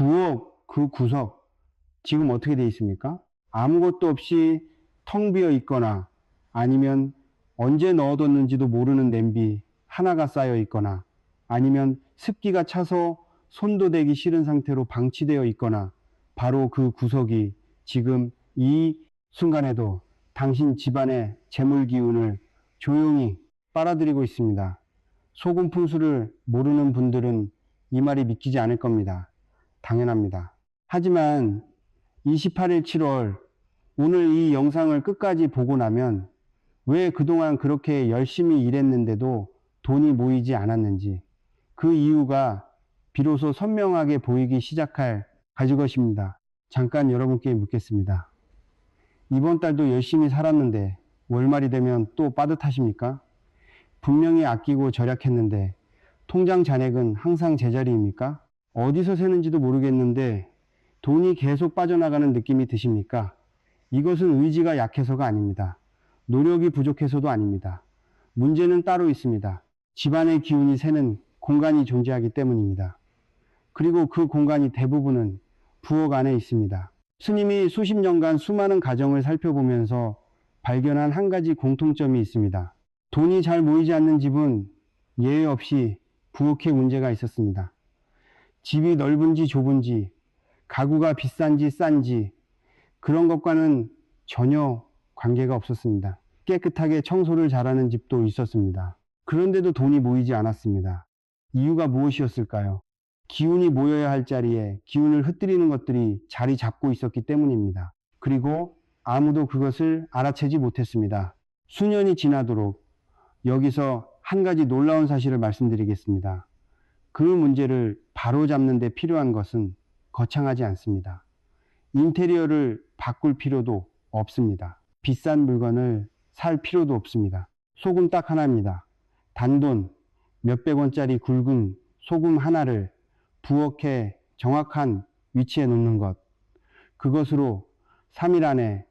부엌 그 구석 지금 어떻게 되어 있습니까? 아무것도 없이 텅 비어 있거나 아니면 언제 넣어뒀는지도 모르는 냄비 하나가 쌓여 있거나 아니면 습기가 차서 손도 대기 싫은 상태로 방치되어 있거나 바로 그 구석이 지금 이 순간에도 당신 집안의 재물 기운을 조용히 빨아들이고 있습니다. 소금 풍수를 모르는 분들은 이 말이 믿기지 않을 겁니다. 당연합니다. 하지만 28일 7월 오늘 이 영상을 끝까지 보고 나면 왜 그동안 그렇게 열심히 일했는데도 돈이 모이지 않았는지 그 이유가 비로소 선명하게 보이기 시작할 가지것입니다. 잠깐 여러분께 묻겠습니다. 이번 달도 열심히 살았는데 월말이 되면 또 빠듯하십니까? 분명히 아끼고 절약했는데 통장 잔액은 항상 제자리입니까? 어디서 새는지도 모르겠는데 돈이 계속 빠져나가는 느낌이 드십니까? 이것은 의지가 약해서가 아닙니다. 노력이 부족해서도 아닙니다. 문제는 따로 있습니다. 집안의 기운이 새는 공간이 존재하기 때문입니다. 그리고 그 공간이 대부분은 부엌 안에 있습니다. 스님이 수십 년간 수많은 가정을 살펴보면서 발견한 한 가지 공통점이 있습니다. 돈이 잘 모이지 않는 집은 예외 없이 부엌에 문제가 있었습니다. 집이 넓은지 좁은지, 가구가 비싼지 싼지 그런 것과는 전혀 관계가 없었습니다. 깨끗하게 청소를 잘하는 집도 있었습니다. 그런데도 돈이 모이지 않았습니다. 이유가 무엇이었을까요? 기운이 모여야 할 자리에 기운을 흩뜨리는 것들이 자리 잡고 있었기 때문입니다. 그리고 아무도 그것을 알아채지 못했습니다. 수년이 지나도록 여기서 한 가지 놀라운 사실을 말씀드리겠습니다. 그 문제를 바로잡는 데 필요한 것은 거창하지 않습니다. 인테리어를 바꿀 필요도 없습니다. 비싼 물건을 살 필요도 없습니다. 소금 딱 하나입니다. 단돈 몇백 원짜리 굵은 소금 하나를 부엌에 정확한 위치에 놓는 것. 그것으로 3일 안에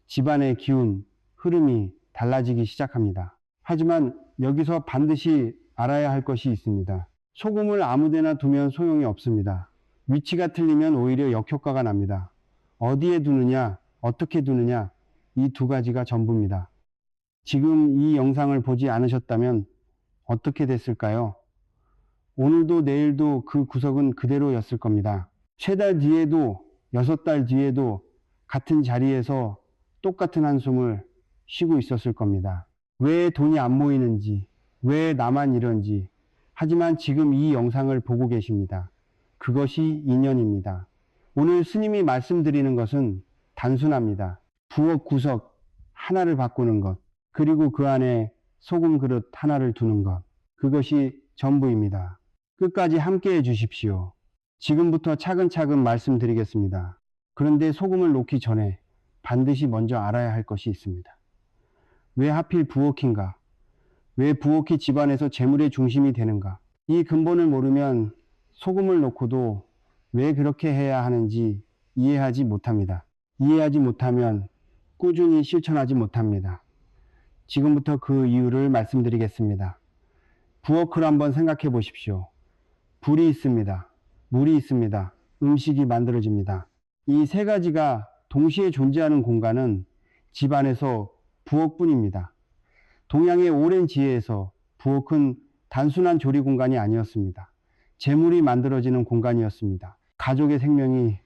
집안의 기운, 흐름이 달라지기 시작합니다. 하지만 여기서 반드시 알아야 할 것이 있습니다. 소금을 아무데나 두면 소용이 없습니다. 위치가 틀리면 오히려 역효과가 납니다. 어디에 두느냐, 어떻게 두느냐, 이 두 가지가 전부입니다. 지금 이 영상을 보지 않으셨다면 어떻게 됐을까요? 오늘도 내일도 그 구석은 그대로였을 겁니다. 3달 뒤에도 6달 뒤에도 같은 자리에서 똑같은 한숨을 쉬고 있었을 겁니다. 왜 돈이 안 모이는지, 왜 나만 이런지. 하지만 지금 이 영상을 보고 계십니다. 그것이 인연입니다. 오늘 스님이 말씀드리는 것은 단순합니다. 부엌 구석 하나를 바꾸는 것, 그리고 그 안에 소금 그릇 하나를 두는 것. 그것이 전부입니다. 끝까지 함께 해 주십시오. 지금부터 차근차근 말씀드리겠습니다. 그런데 소금을 놓기 전에 반드시 먼저 알아야 할 것이 있습니다. 왜 하필 부엌인가? 왜 부엌이 집안에서 재물의 중심이 되는가? 이 근본을 모르면 소금을 놓고도 왜 그렇게 해야 하는지 이해하지 못합니다. 이해하지 못하면 꾸준히 실천하지 못합니다. 지금부터 그 이유를 말씀드리겠습니다. 부엌을 한번 생각해 보십시오. 불이 있습니다. 물이 있습니다. 음식이 만들어집니다. 이 세 가지가 동시에 존재하는 공간은 집안에서 부엌뿐입니다. 동양의 오랜 지혜에서 부엌은 단순한 조리 공간이 아니었습니다. 재물이 만들어지는 공간이었습니다. 가족의 생명이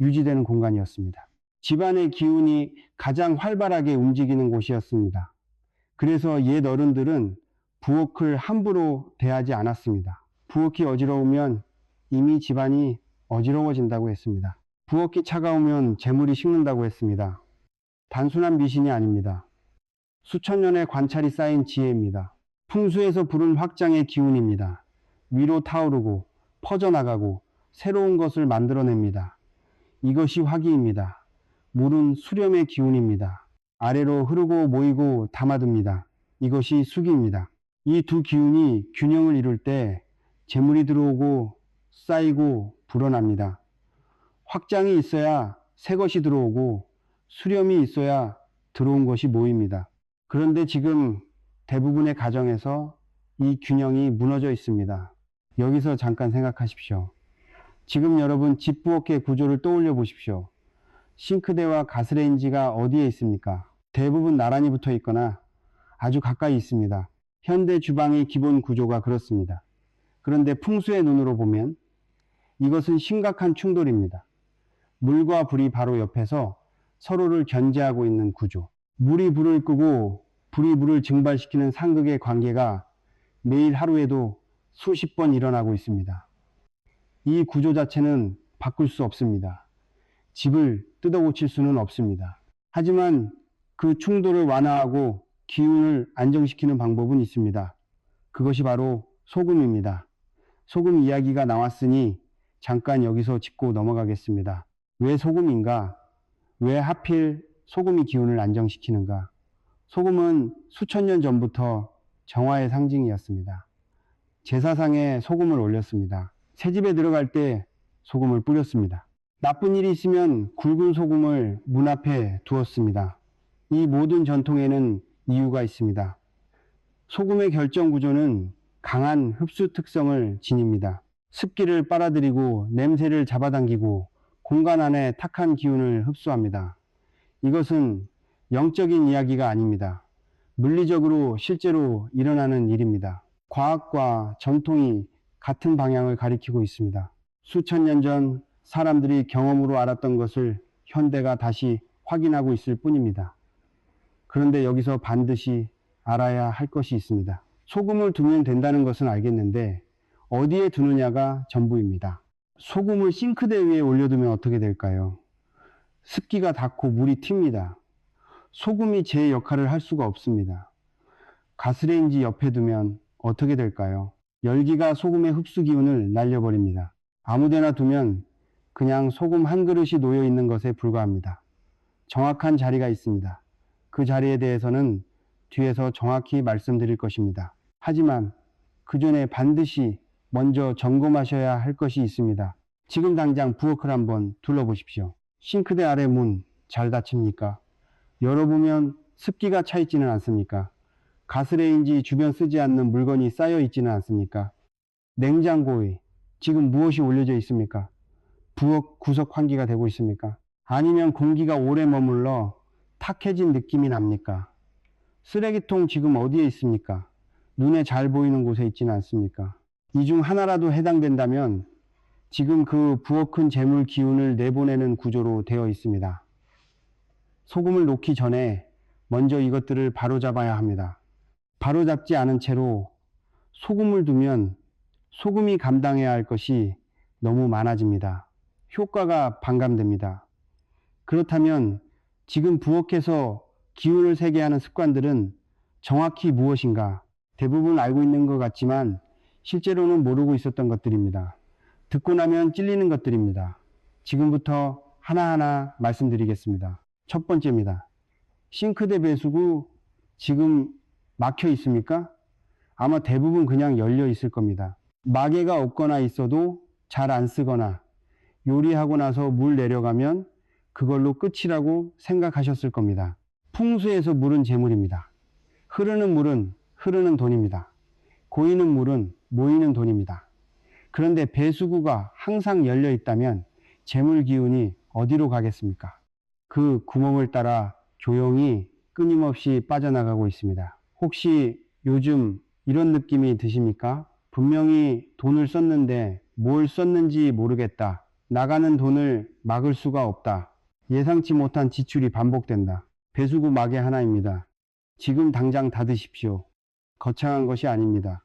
유지되는 공간이었습니다. 집안의 기운이 가장 활발하게 움직이는 곳이었습니다. 그래서 옛 어른들은 부엌을 함부로 대하지 않았습니다. 부엌이 어지러우면 이미 집안이 어지러워진다고 했습니다. 부엌이 차가우면 재물이 식는다고 했습니다. 단순한 미신이 아닙니다. 수천 년의 관찰이 쌓인 지혜입니다. 풍수에서 부른 확장의 기운입니다. 위로 타오르고 퍼져나가고 새로운 것을 만들어냅니다. 이것이 화기입니다. 물은 수렴의 기운입니다. 아래로 흐르고 모이고 담아듭니다. 이것이 수기입니다. 이 두 기운이 균형을 이룰 때 재물이 들어오고 쌓이고 불어납니다. 확장이 있어야 새 것이 들어오고 수렴이 있어야 들어온 것이 모입니다. 그런데 지금 대부분의 가정에서 이 균형이 무너져 있습니다. 여기서 잠깐 생각하십시오. 지금 여러분 집 부엌의 구조를 떠올려 보십시오. 싱크대와 가스레인지가 어디에 있습니까? 대부분 나란히 붙어 있거나 아주 가까이 있습니다. 현대 주방의 기본 구조가 그렇습니다. 그런데 풍수의 눈으로 보면 이것은 심각한 충돌입니다. 물과 불이 바로 옆에서 서로를 견제하고 있는 구조. 물이 불을 끄고 불이 물을 증발시키는 상극의 관계가 매일 하루에도 수십 번 일어나고 있습니다. 이 구조 자체는 바꿀 수 없습니다. 집을 뜯어 고칠 수는 없습니다. 하지만 그 충돌을 완화하고 기운을 안정시키는 방법은 있습니다. 그것이 바로 소금입니다. 소금 이야기가 나왔으니 잠깐 여기서 짚고 넘어가겠습니다. 왜 소금인가? 왜 하필 소금이 기운을 안정시키는가? 소금은 수천 년 전부터 정화의 상징이었습니다. 제사상에 소금을 올렸습니다. 새집에 들어갈 때 소금을 뿌렸습니다. 나쁜 일이 있으면 굵은 소금을 문 앞에 두었습니다. 이 모든 전통에는 이유가 있습니다. 소금의 결정 구조는 강한 흡수 특성을 지닙니다. 습기를 빨아들이고 냄새를 잡아당기고 공간 안에 탁한 기운을 흡수합니다. 이것은 영적인 이야기가 아닙니다. 물리적으로 실제로 일어나는 일입니다. 과학과 전통이 같은 방향을 가리키고 있습니다. 수천 년 전 사람들이 경험으로 알았던 것을 현대가 다시 확인하고 있을 뿐입니다. 그런데 여기서 반드시 알아야 할 것이 있습니다. 소금을 두면 된다는 것은 알겠는데 어디에 두느냐가 전부입니다. 소금을 싱크대 위에 올려두면 어떻게 될까요? 습기가 닿고 물이 튑니다. 소금이 제 역할을 할 수가 없습니다. 가스레인지 옆에 두면 어떻게 될까요? 열기가 소금의 흡수 기운을 날려버립니다. 아무데나 두면 그냥 소금 한 그릇이 놓여 있는 것에 불과합니다. 정확한 자리가 있습니다. 그 자리에 대해서는 뒤에서 정확히 말씀드릴 것입니다. 하지만 그 전에 반드시 먼저 점검하셔야 할 것이 있습니다. 지금 당장 부엌을 한번 둘러보십시오. 싱크대 아래 문 잘 닫힙니까? 열어보면 습기가 차 있지는 않습니까? 가스레인지 주변 쓰지 않는 물건이 쌓여 있지는 않습니까? 냉장고에 지금 무엇이 올려져 있습니까? 부엌 구석 환기가 되고 있습니까? 아니면 공기가 오래 머물러 탁해진 느낌이 납니까? 쓰레기통 지금 어디에 있습니까? 눈에 잘 보이는 곳에 있지는 않습니까? 이 중 하나라도 해당된다면 지금 그 부엌은 재물 기운을 내보내는 구조로 되어 있습니다. 소금을 놓기 전에 먼저 이것들을 바로잡아야 합니다. 바로잡지 않은 채로 소금을 두면 소금이 감당해야 할 것이 너무 많아집니다. 효과가 반감됩니다. 그렇다면 지금 부엌에서 기운을 세게 하는 습관들은 정확히 무엇인가? 대부분 알고 있는 것 같지만 실제로는 모르고 있었던 것들입니다. 듣고 나면 찔리는 것들입니다. 지금부터 하나하나 말씀드리겠습니다. 첫 번째입니다. 싱크대 배수구 지금 막혀 있습니까? 아마 대부분 그냥 열려 있을 겁니다. 마개가 없거나 있어도 잘 안 쓰거나 요리하고 나서 물 내려가면 그걸로 끝이라고 생각하셨을 겁니다. 풍수에서 물은 재물입니다. 흐르는 물은 흐르는 돈입니다. 고이는 물은 모이는 돈입니다. 그런데 배수구가 항상 열려 있다면 재물 기운이 어디로 가겠습니까? 그 구멍을 따라 조용히 끊임없이 빠져나가고 있습니다. 혹시 요즘 이런 느낌이 드십니까? 분명히 돈을 썼는데 뭘 썼는지 모르겠다. 나가는 돈을 막을 수가 없다. 예상치 못한 지출이 반복된다. 배수구 마개 하나입니다. 지금 당장 닫으십시오. 거창한 것이 아닙니다.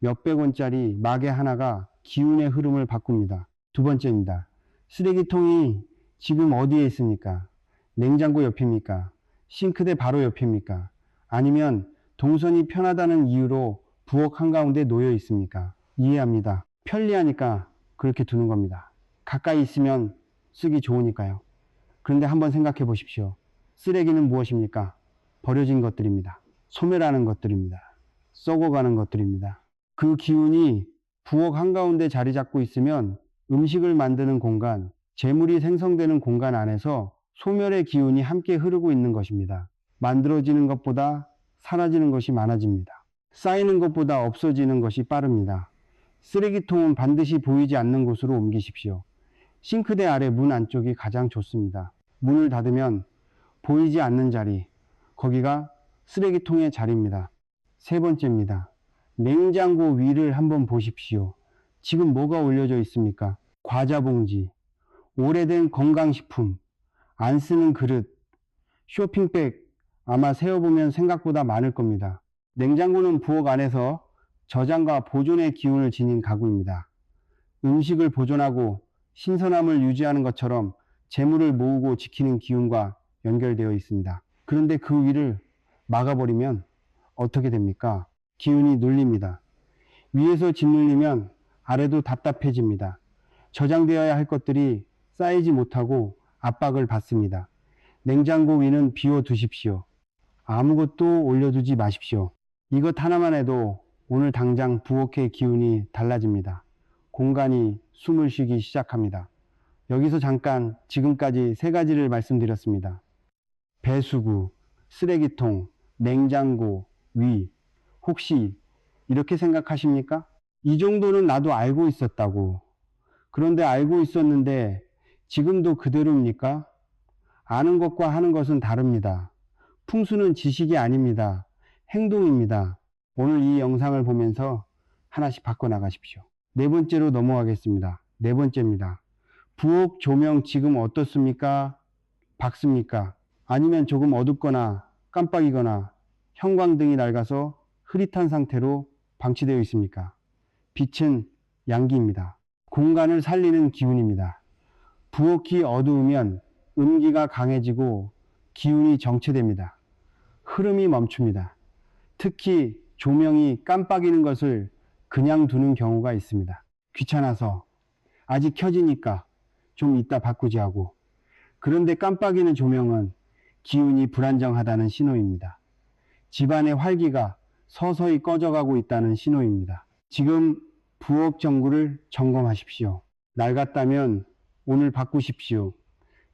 몇백 원짜리 마개 하나가 기운의 흐름을 바꿉니다. 두 번째입니다. 쓰레기통이 지금 어디에 있습니까? 냉장고 옆입니까? 싱크대 바로 옆입니까? 아니면 동선이 편하다는 이유로 부엌 한가운데 놓여 있습니까? 이해합니다. 편리하니까 그렇게 두는 겁니다. 가까이 있으면 쓰기 좋으니까요. 그런데 한번 생각해 보십시오. 쓰레기는 무엇입니까? 버려진 것들입니다. 소멸하는 것들입니다. 썩어가는 것들입니다. 그 기운이 부엌 한가운데 자리 잡고 있으면 음식을 만드는 공간, 재물이 생성되는 공간 안에서 소멸의 기운이 함께 흐르고 있는 것입니다. 만들어지는 것보다 사라지는 것이 많아집니다. 쌓이는 것보다 없어지는 것이 빠릅니다. 쓰레기통은 반드시 보이지 않는 곳으로 옮기십시오. 싱크대 아래 문 안쪽이 가장 좋습니다. 문을 닫으면 보이지 않는 자리, 거기가 쓰레기통의 자리입니다. 세 번째입니다. 냉장고 위를 한번 보십시오. 지금 뭐가 올려져 있습니까? 과자 봉지, 오래된 건강식품, 안 쓰는 그릇, 쇼핑백, 아마 세어보면 생각보다 많을 겁니다. 냉장고는 부엌 안에서 저장과 보존의 기운을 지닌 가구입니다. 음식을 보존하고 신선함을 유지하는 것처럼 재물을 모으고 지키는 기운과 연결되어 있습니다. 그런데 그 위를 막아버리면 어떻게 됩니까? 기운이 눌립니다. 위에서 짓눌리면 아래도 답답해집니다. 저장되어야 할 것들이 쌓이지 못하고 압박을 받습니다. 냉장고 위는 비워두십시오. 아무것도 올려두지 마십시오. 이것 하나만 해도 오늘 당장 부엌의 기운이 달라집니다. 공간이 숨을 쉬기 시작합니다. 여기서 잠깐 지금까지 세 가지를 말씀드렸습니다. 배수구, 쓰레기통, 냉장고, 위. 혹시 이렇게 생각하십니까? 이 정도는 나도 알고 있었다고. 그런데 알고 있었는데 지금도 그대로입니까? 아는 것과 하는 것은 다릅니다. 풍수는 지식이 아닙니다. 행동입니다. 오늘 이 영상을 보면서 하나씩 바꿔나가십시오. 네 번째로 넘어가겠습니다. 네 번째입니다. 부엌 조명 지금 어떻습니까? 밝습니까? 아니면 조금 어둡거나 깜빡이거나 형광등이 낡아서 흐릿한 상태로 방치되어 있습니까? 빛은 양기입니다. 공간을 살리는 기운입니다. 부엌이 어두우면 음기가 강해지고 기운이 정체됩니다. 흐름이 멈춥니다. 특히 조명이 깜빡이는 것을 그냥 두는 경우가 있습니다. 귀찮아서 아직 켜지니까 좀 이따 바꾸지 하고. 그런데 깜빡이는 조명은 기운이 불안정하다는 신호입니다. 집안의 활기가 서서히 꺼져가고 있다는 신호입니다. 지금 부엌 전구를 점검하십시오. 낡았다면 오늘 바꾸십시오.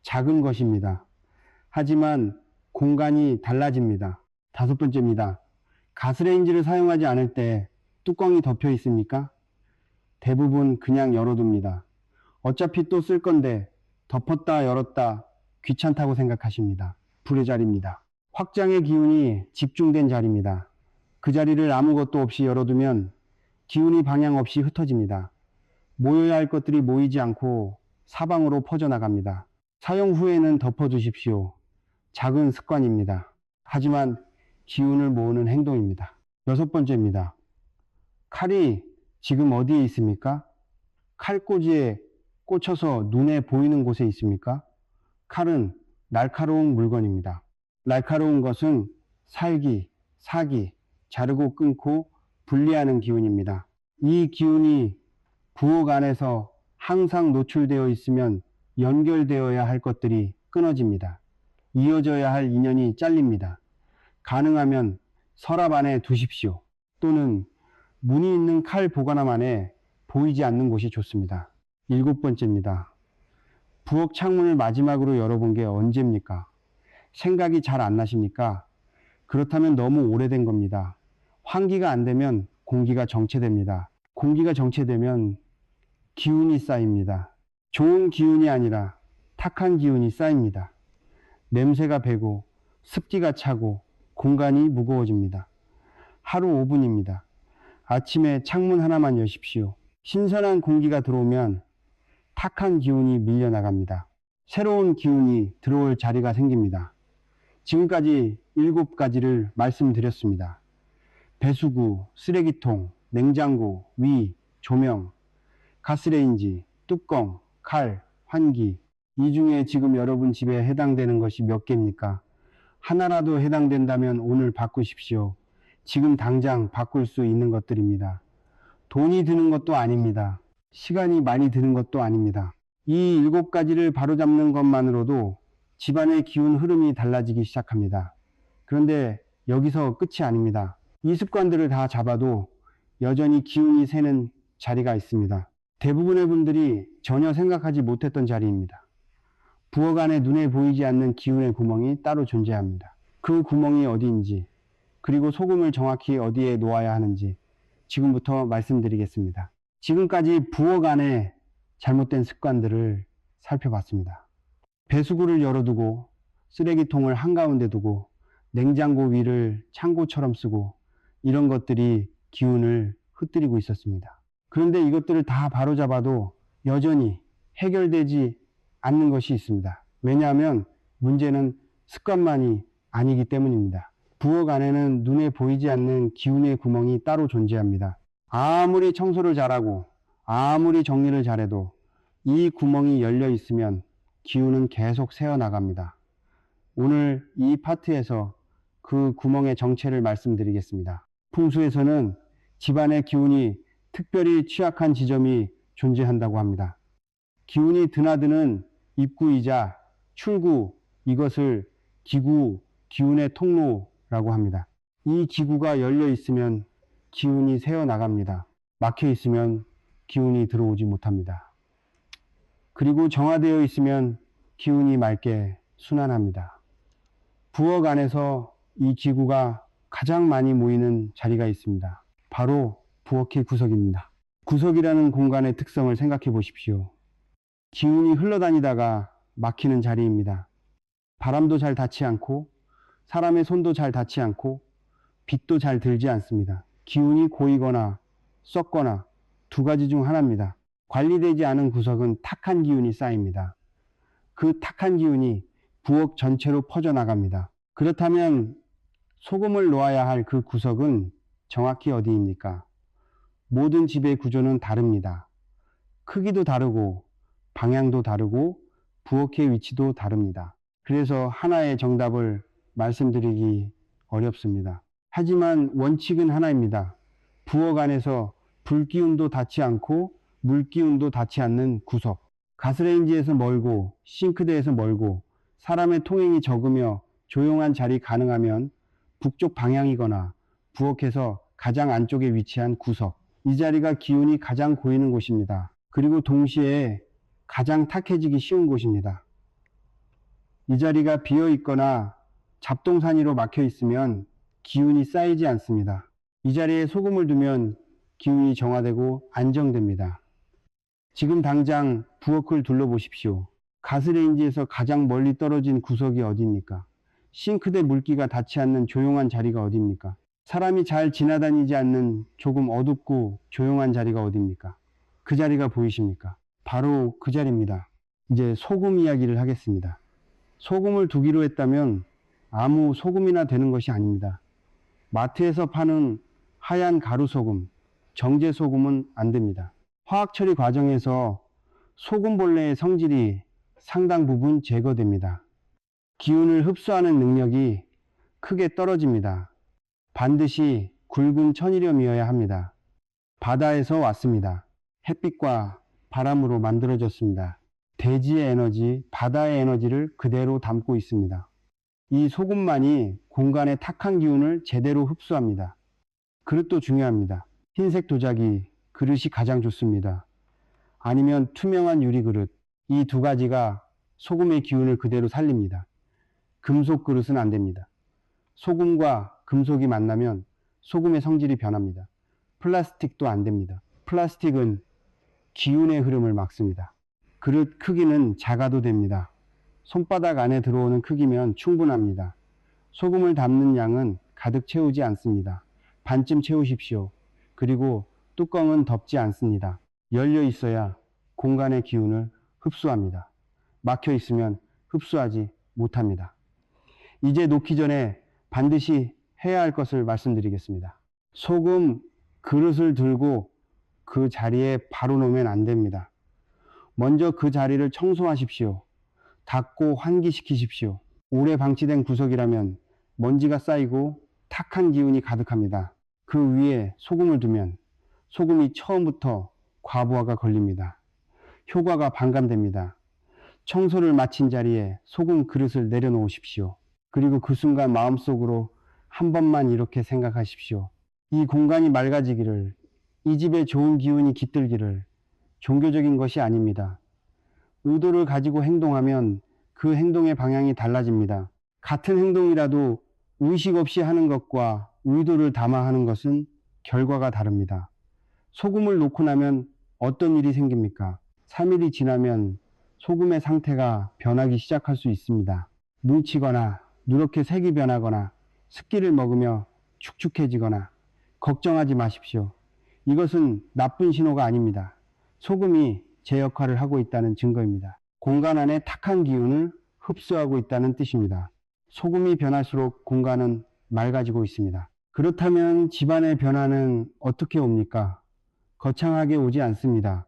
작은 것입니다. 하지만 공간이 달라집니다. 다섯 번째입니다. 가스레인지를 사용하지 않을 때 뚜껑이 덮여 있습니까? 대부분 그냥 열어둡니다. 어차피 또 쓸 건데 덮었다 열었다 귀찮다고 생각하십니다. 불의 자리입니다. 확장의 기운이 집중된 자리입니다. 그 자리를 아무것도 없이 열어두면 기운이 방향 없이 흩어집니다. 모여야 할 것들이 모이지 않고 사방으로 퍼져나갑니다. 사용 후에는 덮어두십시오. 작은 습관입니다. 하지만 기운을 모으는 행동입니다. 여섯 번째입니다. 칼이 지금 어디에 있습니까? 칼꽂이에 꽂혀서 눈에 보이는 곳에 있습니까? 칼은 날카로운 물건입니다. 날카로운 것은 살기, 사기, 자르고 끊고 분리하는 기운입니다. 이 기운이 부엌 안에서 항상 노출되어 있으면 연결되어야 할 것들이 끊어집니다. 이어져야 할 인연이 잘립니다. 가능하면 서랍 안에 두십시오. 또는 문이 있는 칼 보관함 안에 보이지 않는 곳이 좋습니다. 일곱 번째입니다. 부엌 창문을 마지막으로 열어본 게 언제입니까? 생각이 잘 안 나십니까? 그렇다면 너무 오래된 겁니다. 환기가 안 되면 공기가 정체됩니다. 공기가 정체되면 기운이 쌓입니다. 좋은 기운이 아니라 탁한 기운이 쌓입니다. 냄새가 배고 습기가 차고 공간이 무거워집니다. 하루 5분입니다. 아침에 창문 하나만 여십시오. 신선한 공기가 들어오면 탁한 기운이 밀려나갑니다. 새로운 기운이 들어올 자리가 생깁니다. 지금까지 7가지를 말씀드렸습니다. 배수구, 쓰레기통, 냉장고, 위, 조명, 가스레인지, 뚜껑, 칼, 환기. 이 중에 지금 여러분 집에 해당되는 것이 몇 개입니까? 하나라도 해당된다면 오늘 바꾸십시오. 지금 당장 바꿀 수 있는 것들입니다. 돈이 드는 것도 아닙니다. 시간이 많이 드는 것도 아닙니다. 이 7가지를 바로잡는 것만으로도 집안의 기운 흐름이 달라지기 시작합니다. 그런데 여기서 끝이 아닙니다. 이 습관들을 다 잡아도 여전히 기운이 새는 자리가 있습니다. 대부분의 분들이 전혀 생각하지 못했던 자리입니다. 부엌 안에 눈에 보이지 않는 기운의 구멍이 따로 존재합니다. 그 구멍이 어디인지, 그리고 소금을 정확히 어디에 놓아야 하는지 지금부터 말씀드리겠습니다. 지금까지 부엌 안에 잘못된 습관들을 살펴봤습니다. 배수구를 열어두고 쓰레기통을 한가운데 두고 냉장고 위를 창고처럼 쓰고 이런 것들이 기운을 흩뜨리고 있었습니다. 그런데 이것들을 다 바로잡아도 여전히 해결되지 않는 것이 있습니다. 왜냐하면 문제는 습관만이 아니기 때문입니다. 부엌 안에는 눈에 보이지 않는 기운의 구멍이 따로 존재합니다. 아무리 청소를 잘하고 아무리 정리를 잘해도 이 구멍이 열려 있으면 기운은 계속 새어나갑니다. 오늘 이 파트에서 그 구멍의 정체를 말씀드리겠습니다. 풍수에서는 집안의 기운이 특별히 취약한 지점이 존재한다고 합니다. 기운이 드나드는 입구이자 출구, 이것을 기구, 기운의 통로라고 합니다. 이 기구가 열려 있으면 기운이 새어나갑니다. 막혀 있으면 기운이 들어오지 못합니다. 그리고 정화되어 있으면 기운이 맑게 순환합니다. 부엌 안에서 이 기구가 가장 많이 모이는 자리가 있습니다. 바로 부엌의 구석입니다. 구석이라는 공간의 특성을 생각해 보십시오. 기운이 흘러다니다가 막히는 자리입니다. 바람도 잘 닿지 않고 사람의 손도 잘 닿지 않고 빛도 잘 들지 않습니다. 기운이 고이거나 썩거나 두 가지 중 하나입니다. 관리되지 않은 구석은 탁한 기운이 쌓입니다. 그 탁한 기운이 부엌 전체로 퍼져나갑니다. 그렇다면 소금을 놓아야 할 그 구석은 정확히 어디입니까? 모든 집의 구조는 다릅니다. 크기도 다르고 방향도 다르고 부엌의 위치도 다릅니다. 그래서 하나의 정답을 말씀드리기 어렵습니다. 하지만 원칙은 하나입니다. 부엌 안에서 불기운도 닿지 않고 물기운도 닿지 않는 구석. 가스레인지에서 멀고 싱크대에서 멀고 사람의 통행이 적으며 조용한 자리 가능하면 북쪽 방향이거나 부엌에서 가장 안쪽에 위치한 구석. 이 자리가 기운이 가장 고이는 곳입니다. 그리고 동시에 가장 탁해지기 쉬운 곳입니다. 이 자리가 비어 있거나 잡동사니로 막혀 있으면 기운이 쌓이지 않습니다. 이 자리에 소금을 두면 기운이 정화되고 안정됩니다. 지금 당장 부엌을 둘러보십시오. 가스레인지에서 가장 멀리 떨어진 구석이 어디입니까? 싱크대 물기가 닿지 않는 조용한 자리가 어디입니까? 사람이 잘 지나다니지 않는 조금 어둡고 조용한 자리가 어디입니까? 그 자리가 보이십니까? 바로 그 자리입니다. 이제 소금 이야기를 하겠습니다. 소금을 두기로 했다면 아무 소금이나 되는 것이 아닙니다. 마트에서 파는 하얀 가루소금, 정제소금은 안 됩니다. 화학처리 과정에서 소금벌레의 성질이 상당 부분 제거됩니다. 기운을 흡수하는 능력이 크게 떨어집니다. 반드시 굵은 천일염이어야 합니다. 바다에서 왔습니다. 햇빛과 바람으로 만들어졌습니다. 대지의 에너지, 바다의 에너지를 그대로 담고 있습니다. 이 소금만이 공간의 탁한 기운을 제대로 흡수합니다. 그릇도 중요합니다. 흰색 도자기, 그릇이 가장 좋습니다. 아니면 투명한 유리그릇, 이 두 가지가 소금의 기운을 그대로 살립니다. 금속 그릇은 안 됩니다. 소금과 금속이 만나면 소금의 성질이 변합니다. 플라스틱도 안 됩니다. 플라스틱은 기운의 흐름을 막습니다. 그릇 크기는 작아도 됩니다. 손바닥 안에 들어오는 크기면 충분합니다. 소금을 담는 양은 가득 채우지 않습니다. 반쯤 채우십시오. 그리고 뚜껑은 덮지 않습니다. 열려 있어야 공간의 기운을 흡수합니다. 막혀 있으면 흡수하지 못합니다. 이제 놓기 전에 반드시 해야 할 것을 말씀드리겠습니다. 소금 그릇을 들고 그 자리에 바로 놓으면 안 됩니다. 먼저 그 자리를 청소하십시오. 닦고 환기시키십시오. 오래 방치된 구석이라면 먼지가 쌓이고 탁한 기운이 가득합니다. 그 위에 소금을 두면 소금이 처음부터 과부하가 걸립니다. 효과가 반감됩니다. 청소를 마친 자리에 소금 그릇을 내려놓으십시오. 그리고 그 순간 마음속으로 한 번만 이렇게 생각하십시오. 이 공간이 맑아지기를, 이 집에 좋은 기운이 깃들기를. 종교적인 것이 아닙니다. 의도를 가지고 행동하면 그 행동의 방향이 달라집니다. 같은 행동이라도 의식 없이 하는 것과 의도를 담아 하는 것은 결과가 다릅니다. 소금을 놓고 나면 어떤 일이 생깁니까? 3일이 지나면 소금의 상태가 변하기 시작할 수 있습니다. 뭉치거나 누렇게 색이 변하거나 습기를 먹으며 축축해지거나 걱정하지 마십시오. 이것은 나쁜 신호가 아닙니다. 소금이 제 역할을 하고 있다는 증거입니다. 공간 안에 탁한 기운을 흡수하고 있다는 뜻입니다. 소금이 변할수록 공간은 맑아지고 있습니다. 그렇다면 집안의 변화는 어떻게 옵니까? 거창하게 오지 않습니다.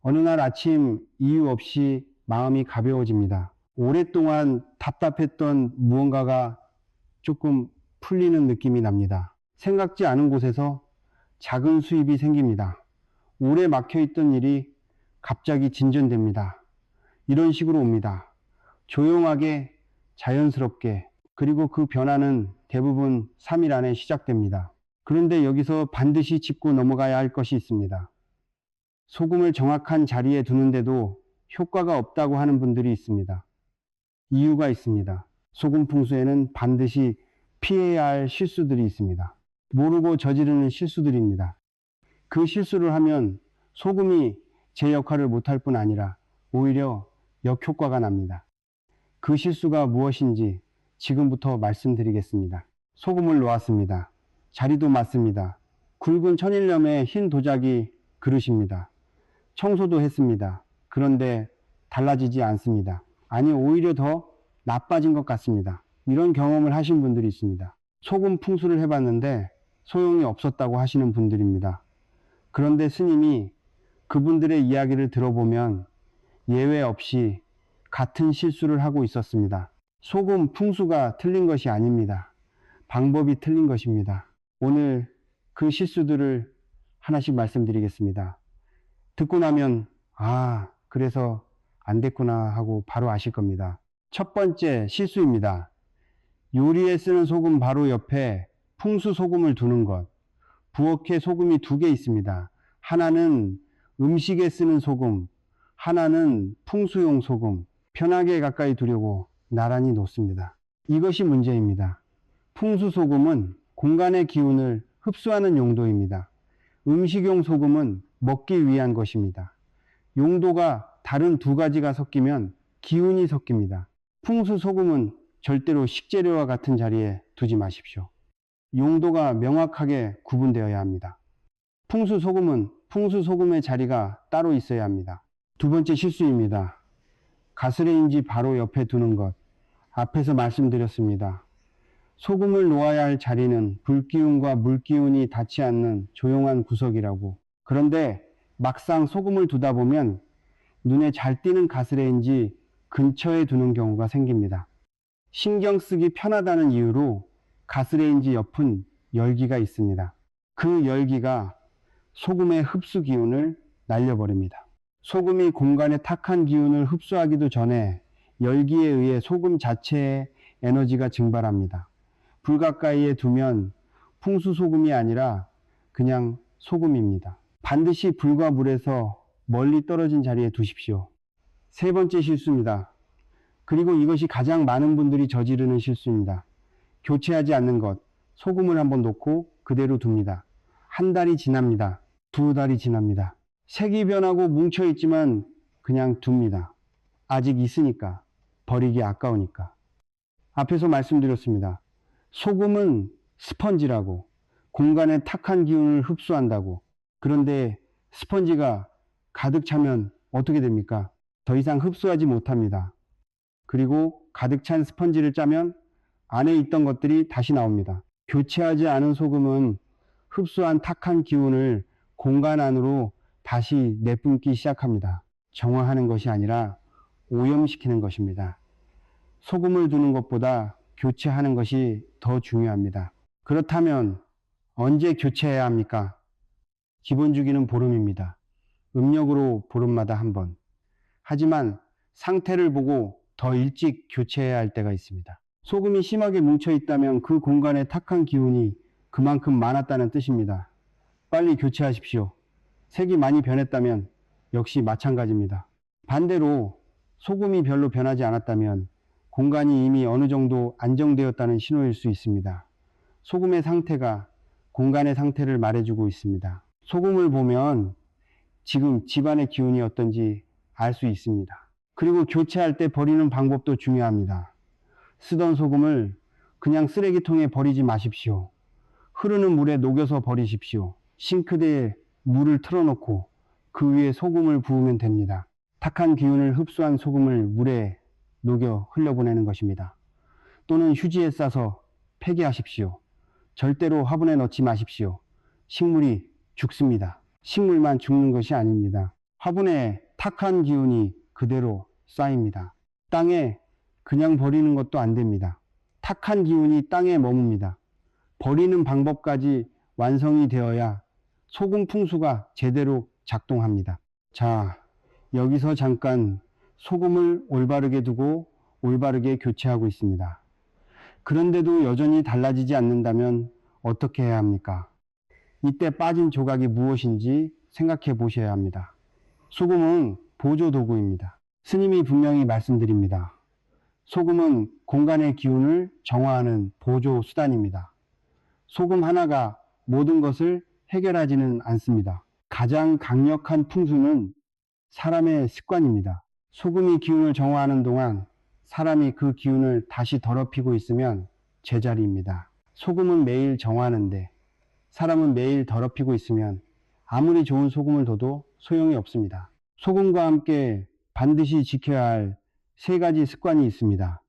어느 날 아침 이유 없이 마음이 가벼워집니다. 오랫동안 답답했던 무언가가 조금 풀리는 느낌이 납니다. 생각지 않은 곳에서 작은 수입이 생깁니다. 오래 막혀있던 일이 갑자기 진전됩니다. 이런 식으로 옵니다. 조용하게, 자연스럽게, 그리고 그 변화는 대부분 3일 안에 시작됩니다. 그런데 여기서 반드시 짚고 넘어가야 할 것이 있습니다. 소금을 정확한 자리에 두는데도 효과가 없다고 하는 분들이 있습니다. 이유가 있습니다. 소금 풍수에는 반드시 피해야 할 실수들이 있습니다. 모르고 저지르는 실수들입니다. 그 실수를 하면 소금이 제 역할을 못할 뿐 아니라 오히려 역효과가 납니다. 그 실수가 무엇인지 지금부터 말씀드리겠습니다. 소금을 놓았습니다. 자리도 맞습니다. 굵은 천일염의 흰 도자기 그릇입니다. 청소도 했습니다. 그런데 달라지지 않습니다. 아니, 오히려 더 나빠진 것 같습니다. 이런 경험을 하신 분들이 있습니다. 소금 풍수를 해봤는데 소용이 없었다고 하시는 분들입니다. 그런데 스님이 그분들의 이야기를 들어보면 예외 없이 같은 실수를 하고 있었습니다. 소금 풍수가 틀린 것이 아닙니다. 방법이 틀린 것입니다. 오늘 그 실수들을 하나씩 말씀드리겠습니다. 듣고 나면 그래서 안 됐구나 하고 바로 아실 겁니다. 첫 번째 실수입니다. 요리에 쓰는 소금 바로 옆에 풍수 소금을 두는 것. 부엌에 소금이 2개 있습니다. 하나는 음식에 쓰는 소금, 하나는 풍수용 소금. 편하게 가까이 두려고 나란히 놓습니다. 이것이 문제입니다. 풍수 소금은 공간의 기운을 흡수하는 용도입니다. 음식용 소금은 먹기 위한 것입니다. 용도가 다른 2가지가 섞이면 기운이 섞입니다. 풍수 소금은 절대로 식재료와 같은 자리에 두지 마십시오. 용도가 명확하게 구분되어야 합니다. 풍수 소금은 풍수 소금의 자리가 따로 있어야 합니다. 2번째 실수입니다. 가스레인지 바로 옆에 두는 것. 앞에서 말씀드렸습니다. 소금을 놓아야 할 자리는 불기운과 물기운이 닿지 않는 조용한 구석이라고. 그런데 막상 소금을 두다 보면 눈에 잘 띄는 가스레인지 근처에 두는 경우가 생깁니다. 신경 쓰기 편하다는 이유로 가스레인지 옆은 열기가 있습니다. 그 열기가 소금의 흡수 기운을 날려버립니다. 소금이 공간의 탁한 기운을 흡수하기도 전에 열기에 의해 소금 자체의 에너지가 증발합니다. 불 가까이에 두면 풍수 소금이 아니라 그냥 소금입니다. 반드시 불과 물에서 멀리 떨어진 자리에 두십시오. 3번째 실수입니다. 그리고 이것이 가장 많은 분들이 저지르는 실수입니다. 교체하지 않는 것. 소금을 한번 놓고 그대로 둡니다. 1달이 지납니다. 2달이 지납니다. 색이 변하고 뭉쳐있지만 그냥 둡니다. 아직 있으니까, 버리기 아까우니까. 앞에서 말씀드렸습니다. 소금은 스펀지라고, 공간의 탁한 기운을 흡수한다고. 그런데 스펀지가 가득 차면 어떻게 됩니까? 더 이상 흡수하지 못합니다. 그리고 가득 찬 스펀지를 짜면 안에 있던 것들이 다시 나옵니다. 교체하지 않은 소금은 흡수한 탁한 기운을 공간 안으로 다시 내뿜기 시작합니다. 정화하는 것이 아니라 오염시키는 것입니다. 소금을 두는 것보다 교체하는 것이 더 중요합니다. 그렇다면 언제 교체해야 합니까? 기본 주기는 보름입니다. 음력으로 보름마다 한 번. 하지만 상태를 보고 더 일찍 교체해야 할 때가 있습니다. 소금이 심하게 뭉쳐있다면 그 공간의 탁한 기운이 그만큼 많았다는 뜻입니다. 빨리 교체하십시오. 색이 많이 변했다면 역시 마찬가지입니다. 반대로 소금이 별로 변하지 않았다면 공간이 이미 어느 정도 안정되었다는 신호일 수 있습니다. 소금의 상태가 공간의 상태를 말해주고 있습니다. 소금을 보면 지금 집안의 기운이 어떤지 알 수 있습니다. 그리고 교체할 때 버리는 방법도 중요합니다. 쓰던 소금을 그냥 쓰레기통에 버리지 마십시오. 흐르는 물에 녹여서 버리십시오. 싱크대에 물을 틀어놓고 그 위에 소금을 부으면 됩니다. 탁한 기운을 흡수한 소금을 물에 녹여 흘려보내는 것입니다. 또는 휴지에 싸서 폐기하십시오. 절대로 화분에 넣지 마십시오. 식물이 죽습니다. 식물만 죽는 것이 아닙니다. 화분에 탁한 기운이 그대로 쌓입니다. 땅에 그냥 버리는 것도 안 됩니다. 탁한 기운이 땅에 머뭅니다. 버리는 방법까지 완성이 되어야 소금 풍수가 제대로 작동합니다. 자, 여기서 잠깐 소금을 올바르게 두고 올바르게 교체하고 있습니다. 그런데도 여전히 달라지지 않는다면 어떻게 해야 합니까? 이때 빠진 조각이 무엇인지 생각해 보셔야 합니다. 소금은 보조 도구입니다. 스님이 분명히 말씀드립니다. 소금은 공간의 기운을 정화하는 보조 수단입니다. 소금 하나가 모든 것을 해결하지는 않습니다. 가장 강력한 풍수는 사람의 습관입니다. 소금이 기운을 정화하는 동안 사람이 그 기운을 다시 더럽히고 있으면 제자리입니다. 소금은 매일 정화하는데 사람은 매일 더럽히고 있으면 아무리 좋은 소금을 둬도 소용이 없습니다. 소금과 함께 반드시 지켜야 할 3가지 습관이 있습니다.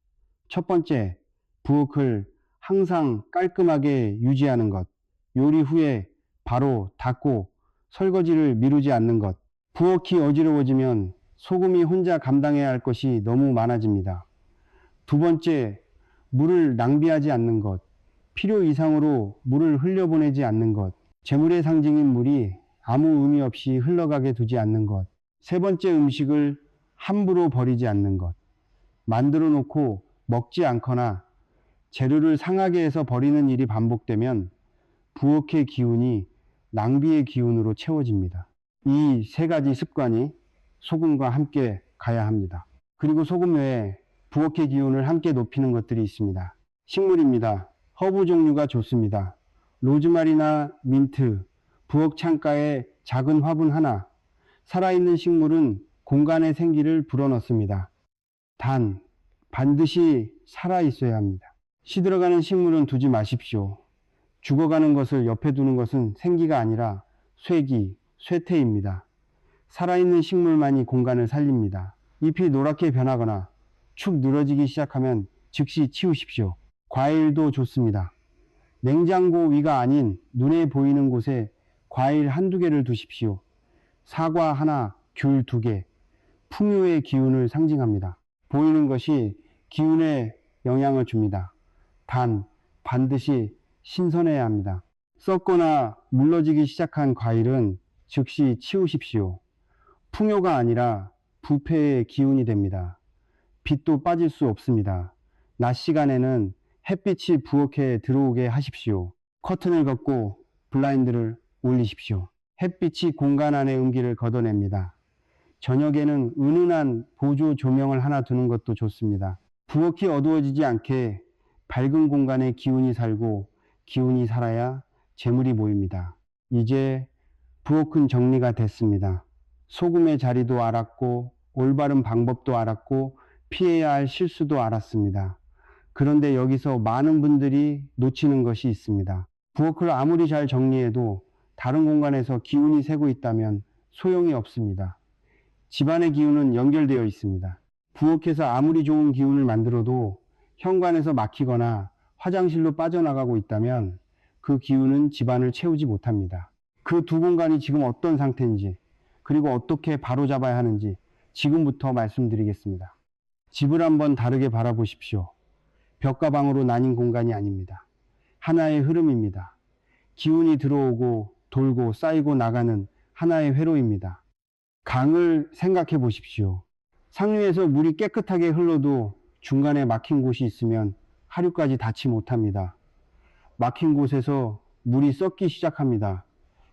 첫 번째, 부엌을 항상 깔끔하게 유지하는 것. 요리 후에 바로 닦고 설거지를 미루지 않는 것. 부엌이 어지러워지면 소금이 혼자 감당해야 할 것이 너무 많아집니다. 두 번째, 물을 낭비하지 않는 것. 필요 이상으로 물을 흘려보내지 않는 것. 재물의 상징인 물이 아무 의미 없이 흘러가게 두지 않는 것. 세 번째, 음식을 함부로 버리지 않는 것. 만들어 놓고 먹지 않거나 재료를 상하게 해서 버리는 일이 반복되면 부엌의 기운이 낭비의 기운으로 채워집니다. 이 3가지 습관이 소금과 함께 가야 합니다. 그리고 소금 외에 부엌의 기운을 함께 높이는 것들이 있습니다. 식물입니다. 허브 종류가 좋습니다. 로즈마리나 민트, 부엌 창가에 작은 화분 하나, 살아있는 식물은 공간의 생기를 불어넣습니다. 단, 반드시 살아있어야 합니다. 시들어가는 식물은 두지 마십시오. 죽어가는 것을 옆에 두는 것은 생기가 아니라 쇠기, 쇠퇴입니다. 살아있는 식물만이 공간을 살립니다. 잎이 노랗게 변하거나 축 늘어지기 시작하면 즉시 치우십시오. 과일도 좋습니다. 냉장고 위가 아닌 눈에 보이는 곳에 과일 1-2개를 두십시오. 사과 하나, 귤 2개. 풍요의 기운을 상징합니다. 보이는 것이 기운에 영향을 줍니다. 단, 반드시 신선해야 합니다. 썩거나 물러지기 시작한 과일은 즉시 치우십시오. 풍요가 아니라 부패의 기운이 됩니다. 빛도 빠질 수 없습니다. 낮 시간에는 햇빛이 부엌에 들어오게 하십시오. 커튼을 걷고 블라인드를 올리십시오. 햇빛이 공간 안의 음기를 걷어냅니다. 저녁에는 은은한 보조 조명을 하나 두는 것도 좋습니다. 부엌이 어두워지지 않게 밝은 공간에 기운이 살고 기운이 살아야 재물이 모입니다. 이제 부엌은 정리가 됐습니다. 소금의 자리도 알았고 올바른 방법도 알았고 피해야 할 실수도 알았습니다. 그런데 여기서 많은 분들이 놓치는 것이 있습니다. 부엌을 아무리 잘 정리해도 다른 공간에서 기운이 새고 있다면 소용이 없습니다. 집안의 기운은 연결되어 있습니다. 부엌에서 아무리 좋은 기운을 만들어도 현관에서 막히거나 화장실로 빠져나가고 있다면 그 기운은 집안을 채우지 못합니다. 그 두 공간이 지금 어떤 상태인지 그리고 어떻게 바로잡아야 하는지 지금부터 말씀드리겠습니다. 집을 한번 다르게 바라보십시오. 벽과 방으로 나뉜 공간이 아닙니다. 하나의 흐름입니다. 기운이 들어오고 돌고 쌓이고 나가는 하나의 회로입니다. 강을 생각해 보십시오. 상류에서 물이 깨끗하게 흘러도 중간에 막힌 곳이 있으면 하류까지 닿지 못합니다. 막힌 곳에서 물이 썩기 시작합니다.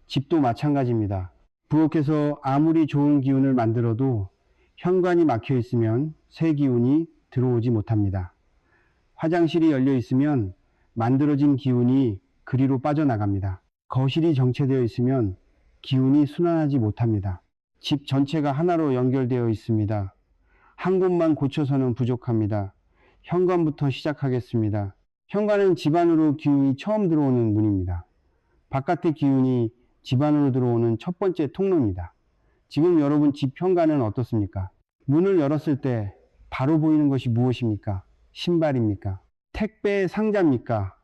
집도 마찬가지입니다. 부엌에서 아무리 좋은 기운을 만들어도 현관이 막혀 있으면 새 기운이 들어오지 못합니다. 화장실이 열려 있으면 만들어진 기운이 그리로 빠져나갑니다. 거실이 정체되어 있으면 기운이 순환하지 못합니다. 집 전체가 하나로 연결되어 있습니다. 한 곳만 고쳐서는 부족합니다. 현관부터 시작하겠습니다. 현관은 집 안으로 기운이 처음 들어오는 문입니다. 바깥의 기운이 집 안으로 들어오는 첫 번째 통로입니다. 지금 여러분 집 현관은 어떻습니까? 문을 열었을 때 바로 보이는 것이 무엇입니까? 신발입니까? 택배 상자입니까?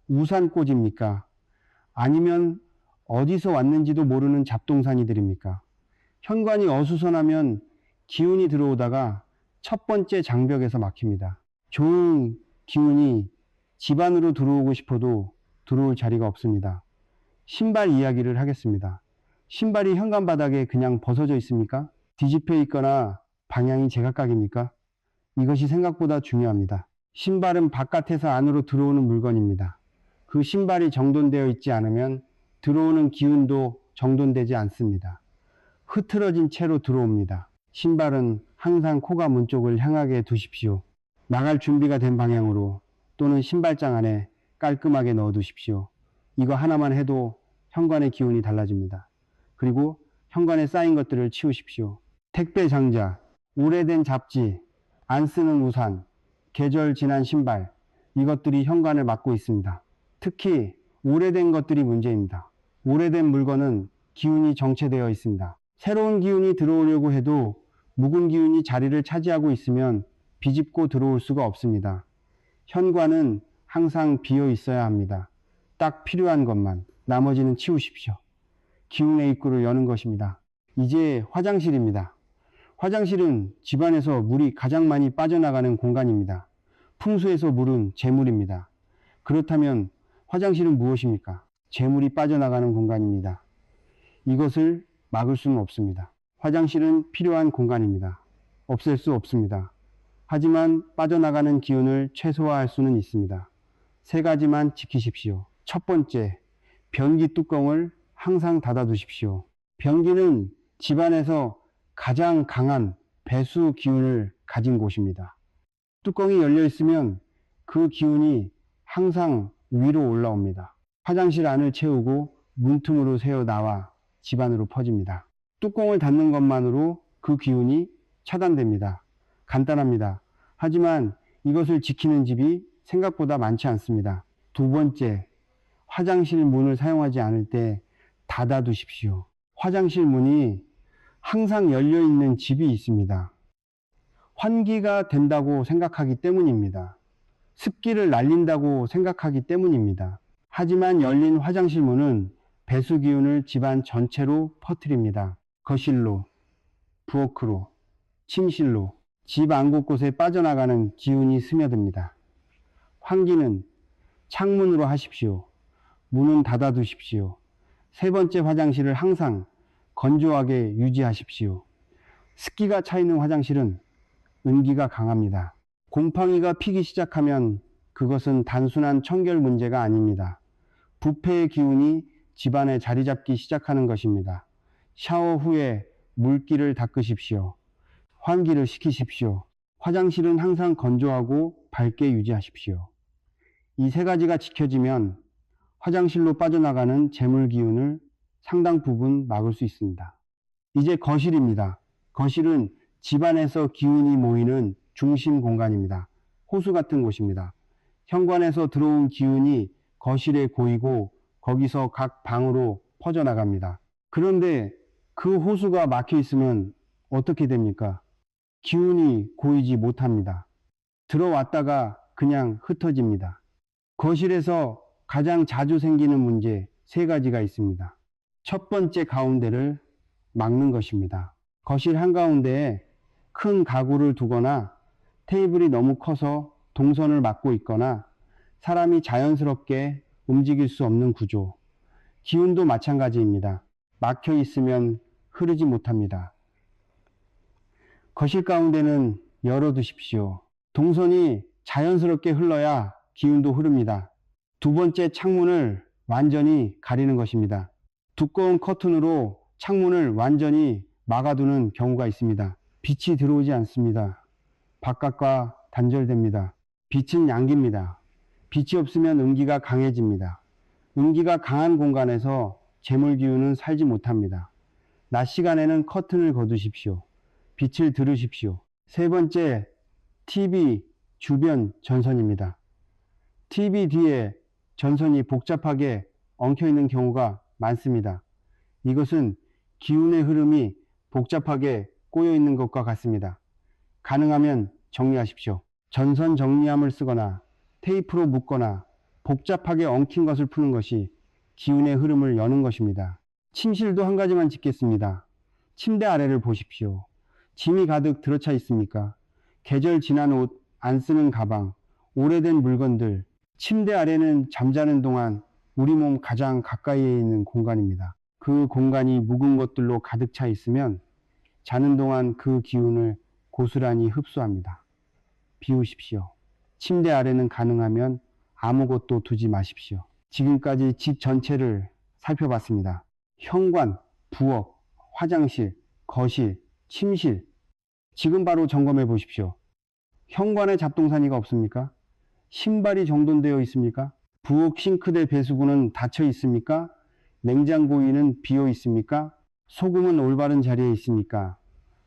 우산꽂이입니까? 아니면 어디서 왔는지도 모르는 잡동사니들입니까? 현관이 어수선하면 기운이 들어오다가 첫 번째 장벽에서 막힙니다. 좋은 기운이 집 안으로 들어오고 싶어도 들어올 자리가 없습니다. 신발 이야기를 하겠습니다. 신발이 현관 바닥에 그냥 벗어져 있습니까? 뒤집혀 있거나 방향이 제각각입니까? 이것이 생각보다 중요합니다. 신발은 바깥에서 안으로 들어오는 물건입니다. 그 신발이 정돈되어 있지 않으면 들어오는 기운도 정돈되지 않습니다. 흐트러진 채로 들어옵니다. 신발은 항상 코가 문 쪽을 향하게 두십시오. 나갈 준비가 된 방향으로 또는 신발장 안에 깔끔하게 넣어 두십시오. 이거 하나만 해도 현관의 기운이 달라집니다. 그리고 현관에 쌓인 것들을 치우십시오. 택배 상자, 오래된 잡지, 안 쓰는 우산, 계절 지난 신발, 이것들이 현관을 막고 있습니다. 특히 오래된 것들이 문제입니다. 오래된 물건은 기운이 정체되어 있습니다. 새로운 기운이 들어오려고 해도 묵은 기운이 자리를 차지하고 있으면 비집고 들어올 수가 없습니다. 현관은 항상 비어 있어야 합니다. 딱 필요한 것만, 나머지는 치우십시오. 기운의 입구를 여는 것입니다. 이제 화장실입니다. 화장실은 집안에서 물이 가장 많이 빠져나가는 공간입니다. 풍수에서 물은 재물입니다. 그렇다면 화장실은 무엇입니까? 재물이 빠져나가는 공간입니다. 이것을 막을 수는 없습니다. 화장실은 필요한 공간입니다. 없앨 수 없습니다. 하지만 빠져나가는 기운을 최소화할 수는 있습니다. 세 가지만 지키십시오. 첫 번째, 변기 뚜껑을 항상 닫아두십시오. 변기는 집안에서 가장 강한 배수 기운을 가진 곳입니다. 뚜껑이 열려 있으면 그 기운이 항상 위로 올라옵니다. 화장실 안을 채우고 문틈으로 새어 나와 집안으로 퍼집니다. 뚜껑을 닫는 것만으로 그 기운이 차단됩니다. 간단합니다. 하지만 이것을 지키는 집이 생각보다 많지 않습니다. 두 번째, 화장실 문을 사용하지 않을 때 닫아두십시오. 화장실 문이 항상 열려 있는 집이 있습니다. 환기가 된다고 생각하기 때문입니다. 습기를 날린다고 생각하기 때문입니다. 하지만 열린 화장실 문은 배수 기운을 집안 전체로 퍼뜨립니다. 거실로, 부엌으로, 침실로, 집 안 곳곳에 빠져나가는 기운이 스며듭니다. 환기는 창문으로 하십시오. 문은 닫아두십시오. 세 번째, 화장실을 항상 건조하게 유지하십시오. 습기가 차 있는 화장실은 은기가 강합니다. 곰팡이가 피기 시작하면 그것은 단순한 청결 문제가 아닙니다. 부패의 기운이 집안에 자리 잡기 시작하는 것입니다. 샤워 후에 물기를 닦으십시오. 환기를 시키십시오. 화장실은 항상 건조하고 밝게 유지하십시오. 이 세 가지가 지켜지면 화장실로 빠져나가는 재물 기운을 상당 부분 막을 수 있습니다. 이제 거실입니다. 거실은 집안에서 기운이 모이는 중심 공간입니다. 호수 같은 곳입니다. 현관에서 들어온 기운이 거실에 고이고 거기서 각 방으로 퍼져나갑니다. 그런데 그 호수가 막혀 있으면 어떻게 됩니까? 기운이 고이지 못합니다. 들어왔다가 그냥 흩어집니다. 거실에서 가장 자주 생기는 문제 세 가지가 있습니다. 첫 번째, 가운데를 막는 것입니다. 거실 한가운데에 큰 가구를 두거나 테이블이 너무 커서 동선을 막고 있거나 사람이 자연스럽게 움직일 수 없는 구조. 기운도 마찬가지입니다. 막혀 있으면 흐르지 못합니다. 거실 가운데는 열어두십시오. 동선이 자연스럽게 흘러야 기운도 흐릅니다. 두 번째, 창문을 완전히 가리는 것입니다. 두꺼운 커튼으로 창문을 완전히 막아두는 경우가 있습니다. 빛이 들어오지 않습니다. 바깥과 단절됩니다. 빛은 양기입니다. 빛이 없으면 음기가 강해집니다. 음기가 강한 공간에서 재물 기운은 살지 못합니다. 낮 시간에는 커튼을 거두십시오. 빛을 들으십시오. 세 번째, TV 주변 전선입니다. TV 뒤에 전선이 복잡하게 엉켜 있는 경우가 많습니다. 이것은 기운의 흐름이 복잡하게 꼬여 있는 것과 같습니다. 가능하면 정리하십시오. 전선 정리함을 쓰거나 테이프로 묶거나 복잡하게 엉킨 것을 푸는 것이 기운의 흐름을 여는 것입니다. 침실도 한 가지만 짚겠습니다. 침대 아래를 보십시오. 짐이 가득 들어차 있습니까? 계절 지난 옷, 안 쓰는 가방, 오래된 물건들. 침대 아래는 잠자는 동안 우리 몸 가장 가까이에 있는 공간입니다. 그 공간이 묵은 것들로 가득 차 있으면 자는 동안 그 기운을 고스란히 흡수합니다. 비우십시오. 침대 아래는 가능하면 아무것도 두지 마십시오. 지금까지 집 전체를 살펴봤습니다. 현관, 부엌, 화장실, 거실, 침실. 지금 바로 점검해 보십시오. 현관에 잡동사니가 없습니까? 신발이 정돈되어 있습니까? 부엌 싱크대 배수구는 닫혀 있습니까? 냉장고 위는 비어 있습니까? 소금은 올바른 자리에 있습니까?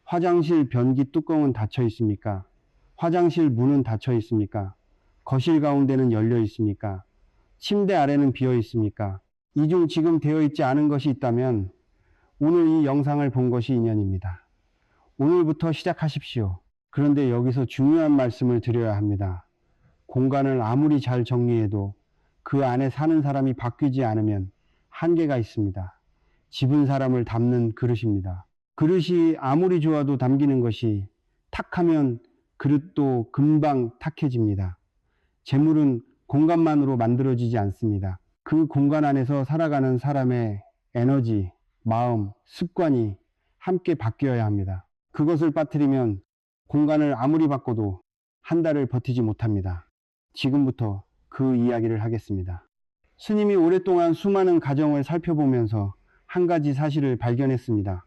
화장실 변기 뚜껑은 닫혀 있습니까? 화장실 문은 닫혀 있습니까? 거실 가운데는 열려 있습니까? 침대 아래는 비어 있습니까? 이 중 지금 되어 있지 않은 것이 있다면 오늘 이 영상을 본 것이 인연입니다. 오늘부터 시작하십시오. 그런데 여기서 중요한 말씀을 드려야 합니다. 공간을 아무리 잘 정리해도 그 안에 사는 사람이 바뀌지 않으면 한계가 있습니다. 집은 사람을 담는 그릇입니다. 그릇이 아무리 좋아도 담기는 것이 탁하면 그릇도 금방 탁해집니다. 재물은 공간만으로 만들어지지 않습니다. 그 공간 안에서 살아가는 사람의 에너지, 마음, 습관이 함께 바뀌어야 합니다. 그것을 빠뜨리면 공간을 아무리 바꿔도 한 달을 버티지 못합니다. 지금부터 그 이야기를 하겠습니다. 스님이 오랫동안 수많은 가정을 살펴보면서 한 가지 사실을 발견했습니다.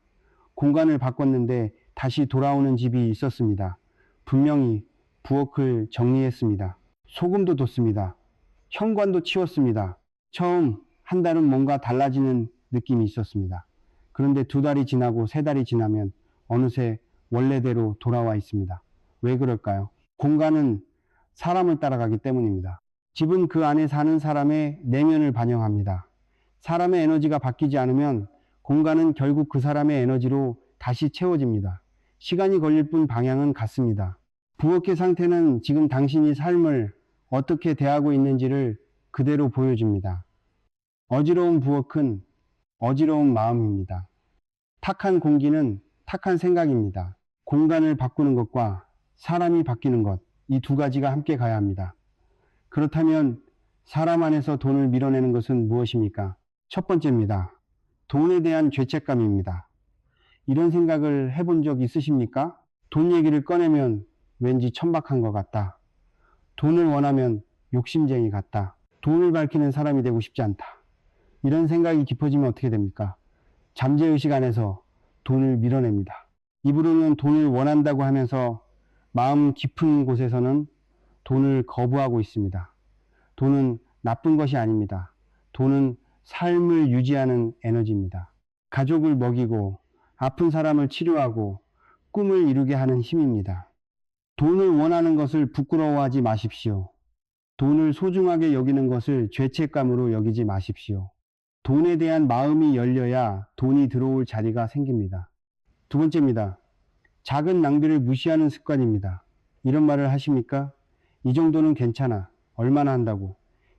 공간을 바꿨는데 다시 돌아오는 집이 있었습니다. 분명히 부엌을 정리했습니다. 소금도 뒀습니다. 현관도 치웠습니다. 처음 한 달은 뭔가 달라지는 느낌이 있었습니다. 그런데 2달이 지나고 3달이 지나면 어느새 원래대로 돌아와 있습니다. 왜 그럴까요? 공간은 사람을 따라가기 때문입니다. 집은 그 안에 사는 사람의 내면을 반영합니다. 사람의 에너지가 바뀌지 않으면 공간은 결국 그 사람의 에너지로 다시 채워집니다. 시간이 걸릴 뿐 방향은 같습니다. 부엌의 상태는 지금 당신이 삶을 어떻게 대하고 있는지를 그대로 보여줍니다. 어지러운 부엌은 어지러운 마음입니다. 탁한 공기는 탁한 생각입니다. 공간을 바꾸는 것과 사람이 바뀌는 것, 이 두 가지가 함께 가야 합니다. 그렇다면 사람 안에서 돈을 밀어내는 것은 무엇입니까? 첫 번째입니다. 돈에 대한 죄책감입니다. 이런 생각을 해본 적 있으십니까? 돈 얘기를 꺼내면 왠지 천박한 것 같다. 돈을 원하면 욕심쟁이 같다. 돈을 밝히는 사람이 되고 싶지 않다. 이런 생각이 깊어지면 어떻게 됩니까? 잠재의식 안에서 돈을 밀어냅니다. 입으로는 돈을 원한다고 하면서 마음 깊은 곳에서는 돈을 거부하고 있습니다. 돈은 나쁜 것이 아닙니다. 돈은 삶을 유지하는 에너지입니다. 가족을 먹이고 아픈 사람을 치료하고 꿈을 이루게 하는 힘입니다. 돈을 원하는 것을 부끄러워하지 마십시오. 돈을 소중하게 여기는 것을 죄책감으로 여기지 마십시오. 돈에 대한 마음이 열려야 돈이 들어올 자리가 생깁니다. 두 번째입니다. 작은 낭비를 무시하는 습관입니다. 이런 말을 하십니까? 이 정도는 괜찮아. 얼마나 한다고.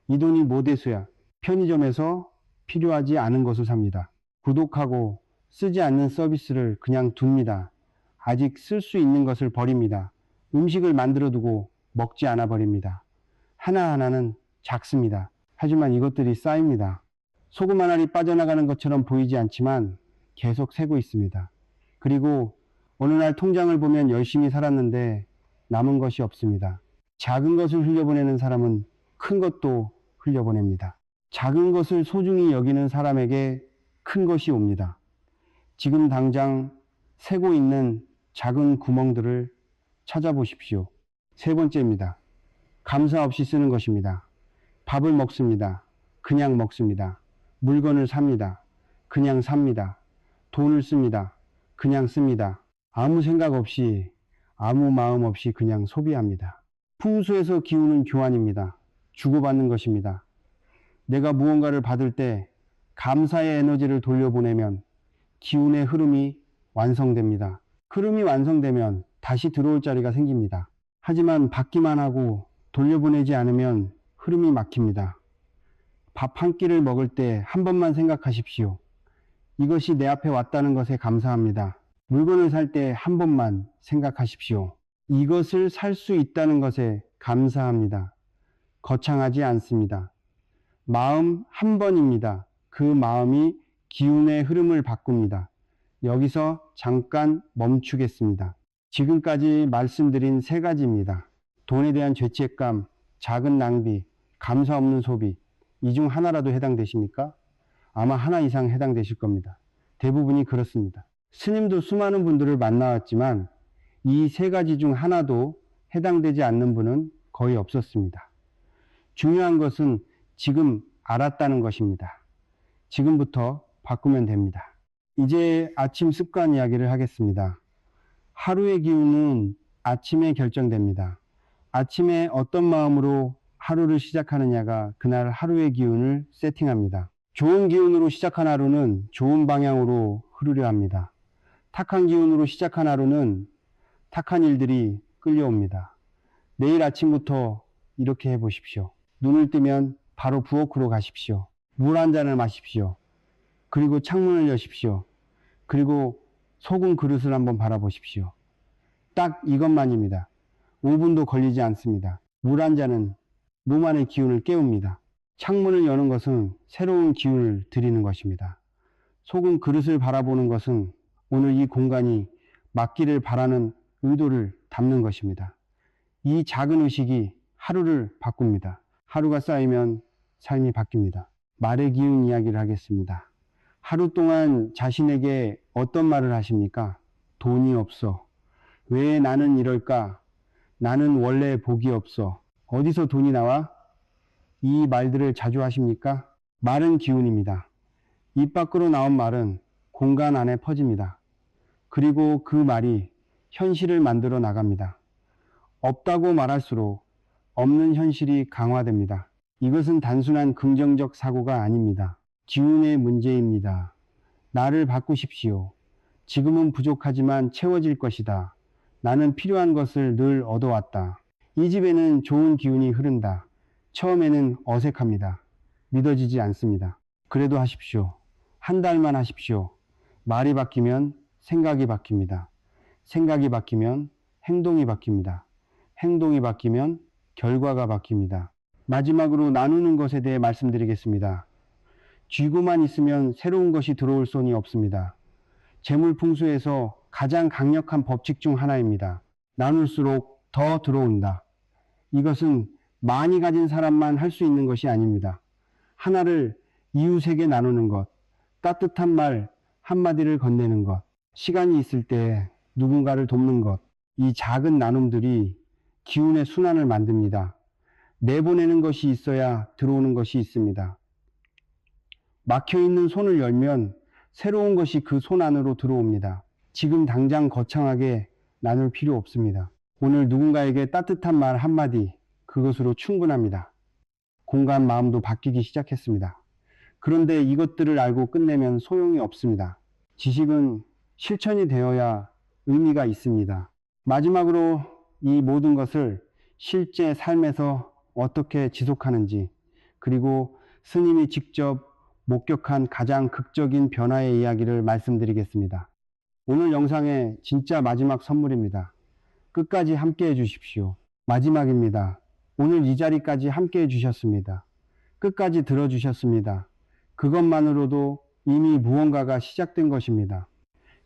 이 돈이 뭐 대수야. 편의점에서 필요하지 않은 것을 삽니다. 구독하고 쓰지 않는 서비스를 그냥 둡니다. 아직 쓸 수 있는 것을 버립니다. 음식을 만들어 두고 먹지 않아 버립니다. 하나하나는 작습니다. 하지만 이것들이 쌓입니다. 소금 한 알이 빠져나가는 것처럼 보이지 않지만 계속 새고 있습니다. 그리고 어느 날 통장을 보면 열심히 살았는데 남은 것이 없습니다. 작은 것을 흘려보내는 사람은 큰 것도 흘려보냅니다. 작은 것을 소중히 여기는 사람에게 큰 것이 옵니다. 지금 당장 새고 있는 작은 구멍들을 찾아보십시오. 세 번째입니다. 감사 없이 쓰는 것입니다. 밥을 먹습니다. 그냥 먹습니다. 물건을 삽니다. 그냥 삽니다. 돈을 씁니다. 그냥 씁니다. 아무 생각 없이, 아무 마음 없이 그냥 소비합니다. 풍수에서 기우는 교환입니다. 주고받는 것입니다. 내가 무언가를 받을 때 감사의 에너지를 돌려보내면 기운의 흐름이 완성됩니다. 흐름이 완성되면 다시 들어올 자리가 생깁니다. 하지만 받기만 하고 돌려보내지 않으면 흐름이 막힙니다. 밥 한 끼를 먹을 때 한 번만 생각하십시오. 이것이 내 앞에 왔다는 것에 감사합니다. 물건을 살 때 한 번만 생각하십시오. 이것을 살 수 있다는 것에 감사합니다. 거창하지 않습니다. 마음 한 번입니다. 그 마음이 기운의 흐름을 바꿉니다. 여기서 잠깐 멈추겠습니다. 지금까지 말씀드린 세 가지입니다. 돈에 대한 죄책감, 작은 낭비, 감사 없는 소비, 이 중 하나라도 해당되십니까? 아마 하나 이상 해당되실 겁니다. 대부분이 그렇습니다. 스님도 수많은 분들을 만나왔지만 이 세 가지 중 하나도 해당되지 않는 분은 거의 없었습니다. 중요한 것은 지금 알았다는 것입니다. 지금부터 바꾸면 됩니다. 이제 아침 습관 이야기를 하겠습니다. 하루의 기운은 아침에 결정됩니다. 아침에 어떤 마음으로 하루를 시작하느냐가 그날 하루의 기운을 세팅합니다. 좋은 기운으로 시작한 하루는 좋은 방향으로 흐르려 합니다. 탁한 기운으로 시작한 하루는 탁한 일들이 끌려옵니다. 내일 아침부터 이렇게 해보십시오. 눈을 뜨면 바로 부엌으로 가십시오. 물 한 잔을 마십시오. 그리고 창문을 여십시오. 그리고 소금 그릇을 한번 바라보십시오. 딱 이것만입니다. 5분도 걸리지 않습니다. 물 한 잔은 몸 안의 기운을 깨웁니다. 창문을 여는 것은 새로운 기운을 드리는 것입니다. 소금 그릇을 바라보는 것은 오늘 이 공간이 맞기를 바라는 의도를 담는 것입니다. 이 작은 의식이 하루를 바꿉니다. 하루가 쌓이면 삶이 바뀝니다. 말의 기운 이야기를 하겠습니다. 하루 동안 자신에게 어떤 말을 하십니까? 돈이 없어. 왜 나는 이럴까? 나는 원래 복이 없어. 어디서 돈이 나와? 이 말들을 자주 하십니까? 말은 기운입니다. 입 밖으로 나온 말은 공간 안에 퍼집니다. 그리고 그 말이 현실을 만들어 나갑니다. 없다고 말할수록 없는 현실이 강화됩니다. 이것은 단순한 긍정적 사고가 아닙니다. 기운의 문제입니다. 나를 바꾸십시오. 지금은 부족하지만 채워질 것이다. 나는 필요한 것을 늘 얻어왔다. 이 집에는 좋은 기운이 흐른다. 처음에는 어색합니다. 믿어지지 않습니다. 그래도 하십시오. 한 달만 하십시오. 말이 바뀌면 생각이 바뀝니다. 생각이 바뀌면 행동이 바뀝니다. 행동이 바뀌면 결과가 바뀝니다. 마지막으로 나누는 것에 대해 말씀드리겠습니다. 쥐고만 있으면 새로운 것이 들어올 손이 없습니다. 재물풍수에서 가장 강력한 법칙 중 하나입니다. 나눌수록 더 들어온다. 이것은 많이 가진 사람만 할 수 있는 것이 아닙니다. 하나를 이웃에게 나누는 것, 따뜻한 말 한마디를 건네는 것, 시간이 있을 때 누군가를 돕는 것, 이 작은 나눔들이 기운의 순환을 만듭니다. 내보내는 것이 있어야 들어오는 것이 있습니다. 막혀있는 손을 열면 새로운 것이 그 손 안으로 들어옵니다. 지금 당장 거창하게 나눌 필요 없습니다. 오늘 누군가에게 따뜻한 말 한마디, 그것으로 충분합니다. 공간 마음도 바뀌기 시작했습니다. 그런데 이것들을 알고 끝내면 소용이 없습니다. 지식은 실천이 되어야 의미가 있습니다. 마지막으로 이 모든 것을 실제 삶에서 어떻게 지속하는지, 그리고 스님이 직접 목격한 가장 극적인 변화의 이야기를 말씀드리겠습니다. 오늘 영상의 진짜 마지막 선물입니다. 끝까지 함께 해주십시오. 마지막입니다. 오늘 이 자리까지 함께 해주셨습니다. 끝까지 들어주셨습니다. 그것만으로도 이미 무언가가 시작된 것입니다.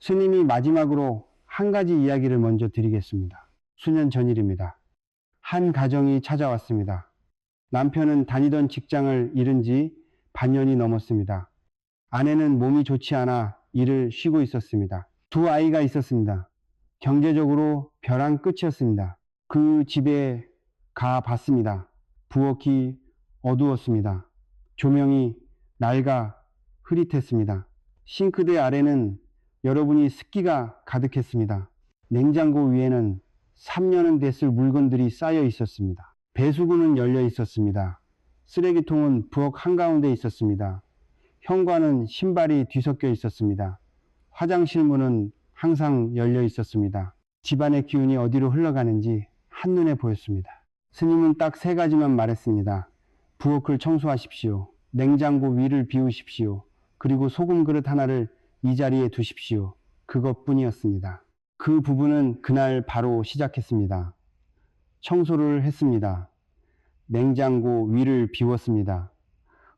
스님이 마지막으로 한 가지 이야기를 먼저 드리겠습니다. 수년 전일입니다. 한 가정이 찾아왔습니다. 남편은 다니던 직장을 잃은 지 반년이 넘었습니다. 아내는 몸이 좋지 않아 일을 쉬고 있었습니다. 두 아이가 있었습니다. 경제적으로 벼랑 끝이었습니다. 그 집에 가 봤습니다. 부엌이 어두웠습니다. 조명이 낡아 흐릿했습니다. 싱크대 아래는 여러분이 습기가 가득했습니다. 냉장고 위에는 3년은 됐을 물건들이 쌓여 있었습니다. 배수구는 열려 있었습니다. 쓰레기통은 부엌 한가운데 있었습니다. 현관은 신발이 뒤섞여 있었습니다. 화장실 문은 항상 열려 있었습니다. 집안의 기운이 어디로 흘러가는지 한눈에 보였습니다. 스님은 딱 3가지만 말했습니다. 부엌을 청소하십시오. 냉장고 위를 비우십시오. 그리고 소금 그릇 하나를 이 자리에 두십시오. 그것뿐이었습니다. 그 부부는 그날 바로 시작했습니다. 청소를 했습니다. 냉장고 위를 비웠습니다.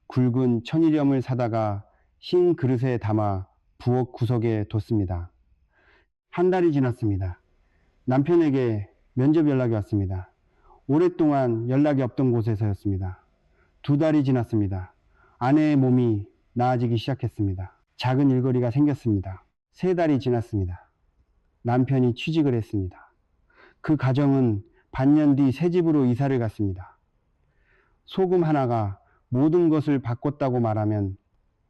굵은 천일염을 사다가 흰 그릇에 담아 부엌 구석에 뒀습니다. 한 달이 지났습니다. 남편에게 면접 연락이 왔습니다. 오랫동안 연락이 없던 곳에서였습니다. 2달이 지났습니다. 아내의 몸이 나아지기 시작했습니다. 작은 일거리가 생겼습니다. 3달이 지났습니다. 남편이 취직을 했습니다. 그 가정은 반년 뒤 새 집으로 이사를 갔습니다. 소금 하나가 모든 것을 바꿨다고 말하면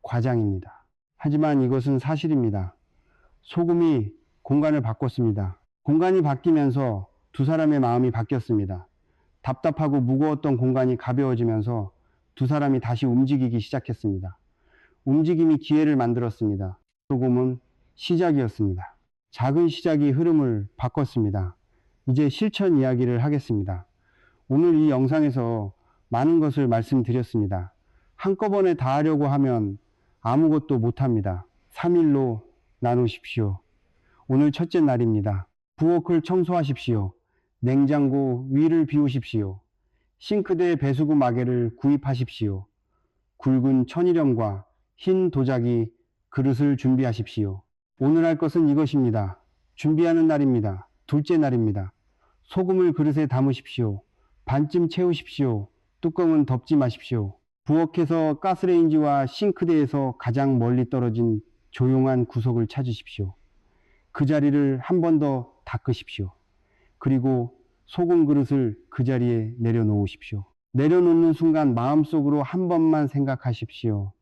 과장입니다. 하지만 이것은 사실입니다. 소금이 공간을 바꿨습니다. 공간이 바뀌면서 2 사람의 마음이 바뀌었습니다. 답답하고 무거웠던 공간이 가벼워지면서 2 사람이 다시 움직이기 시작했습니다. 움직임이 기회를 만들었습니다. 소금은 시작이었습니다. 작은 시작이 흐름을 바꿨습니다. 이제 실천 이야기를 하겠습니다. 오늘 이 영상에서 많은 것을 말씀드렸습니다. 한꺼번에 다 하려고 하면 아무것도 못합니다. 3일로 나누십시오. 오늘 첫째 날입니다. 부엌을 청소하십시오. 냉장고 위를 비우십시오. 싱크대 배수구 마개를 구입하십시오. 굵은 천일염과 흰 도자기 그릇을 준비하십시오. 오늘 할 것은 이것입니다. 준비하는 날입니다. 둘째 날입니다. 소금을 그릇에 담으십시오. 반쯤 채우십시오. 뚜껑은 덮지 마십시오. 부엌에서 가스레인지와 싱크대에서 가장 멀리 떨어진 조용한 구석을 찾으십시오. 그 자리를 한 번 더 닦으십시오. 그리고 소금 그릇을 그 자리에 내려놓으십시오. 내려놓는 순간 마음속으로 한 번만 생각하십시오.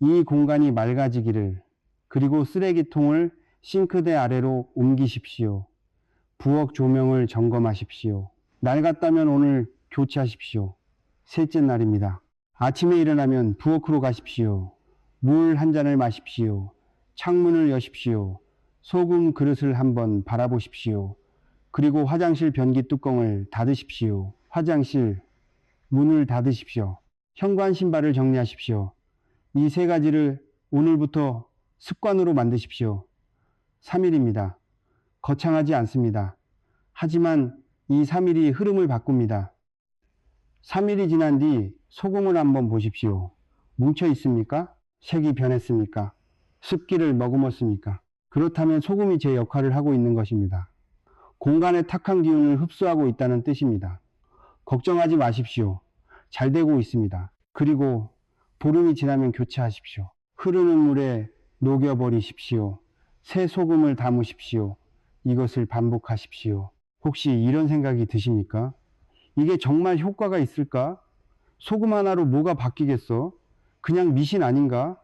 이 공간이 맑아지기를. 그리고 쓰레기통을 싱크대 아래로 옮기십시오. 부엌 조명을 점검하십시오. 낡았다면 오늘 교체하십시오. 셋째 날입니다. 아침에 일어나면 부엌으로 가십시오. 물 한 잔을 마십시오. 창문을 여십시오. 소금 그릇을 한번 바라보십시오. 그리고 화장실 변기 뚜껑을 닫으십시오. 화장실 문을 닫으십시오. 현관 신발을 정리하십시오. 이 3가지를 오늘부터 습관으로 만드십시오. 3일입니다. 거창하지 않습니다. 하지만 이 3일이 흐름을 바꿉니다. 3일이 지난 뒤 소금을 한번 보십시오. 뭉쳐 있습니까? 색이 변했습니까? 습기를 머금었습니까? 그렇다면 소금이 제 역할을 하고 있는 것입니다. 공간의 탁한 기운을 흡수하고 있다는 뜻입니다. 걱정하지 마십시오. 잘 되고 있습니다. 그리고 보름이 지나면 교체하십시오. 흐르는 물에 녹여버리십시오. 새 소금을 담으십시오. 이것을 반복하십시오. 혹시 이런 생각이 드십니까? 이게 정말 효과가 있을까? 소금 하나로 뭐가 바뀌겠어? 그냥 미신 아닌가?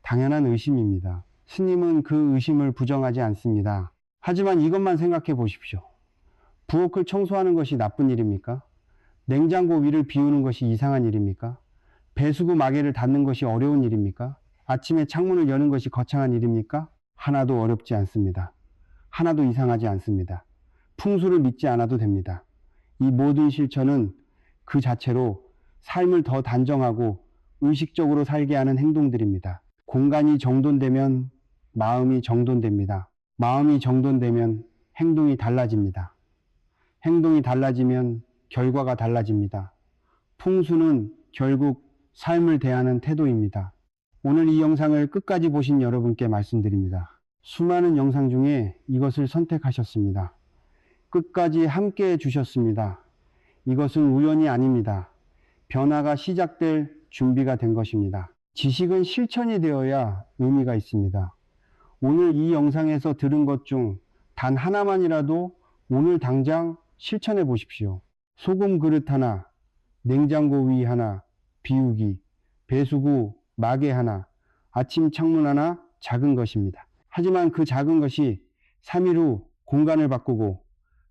당연한 의심입니다. 스님은 그 의심을 부정하지 않습니다. 하지만 이것만 생각해 보십시오. 부엌을 청소하는 것이 나쁜 일입니까? 냉장고 위를 비우는 것이 이상한 일입니까? 배수구 마개를 닫는 것이 어려운 일입니까? 아침에 창문을 여는 것이 거창한 일입니까? 하나도 어렵지 않습니다. 하나도 이상하지 않습니다. 풍수를 믿지 않아도 됩니다. 이 모든 실천은 그 자체로 삶을 더 단정하고 의식적으로 살게 하는 행동들입니다. 공간이 정돈되면 마음이 정돈됩니다. 마음이 정돈되면 행동이 달라집니다. 행동이 달라지면 결과가 달라집니다. 풍수는 결국 삶을 대하는 태도입니다. 오늘 이 영상을 끝까지 보신 여러분께 말씀드립니다. 수많은 영상 중에 이것을 선택하셨습니다. 끝까지 함께 해주셨습니다. 이것은 우연이 아닙니다. 변화가 시작될 준비가 된 것입니다. 지식은 실천이 되어야 의미가 있습니다. 오늘 이 영상에서 들은 것 중 단 하나만이라도 오늘 당장 실천해 보십시오. 소금 그릇 하나, 냉장고 위 하나, 비우기, 배수구 마개 하나, 아침 창문 하나, 작은 것입니다. 하지만 그 작은 것이 3일 후 공간을 바꾸고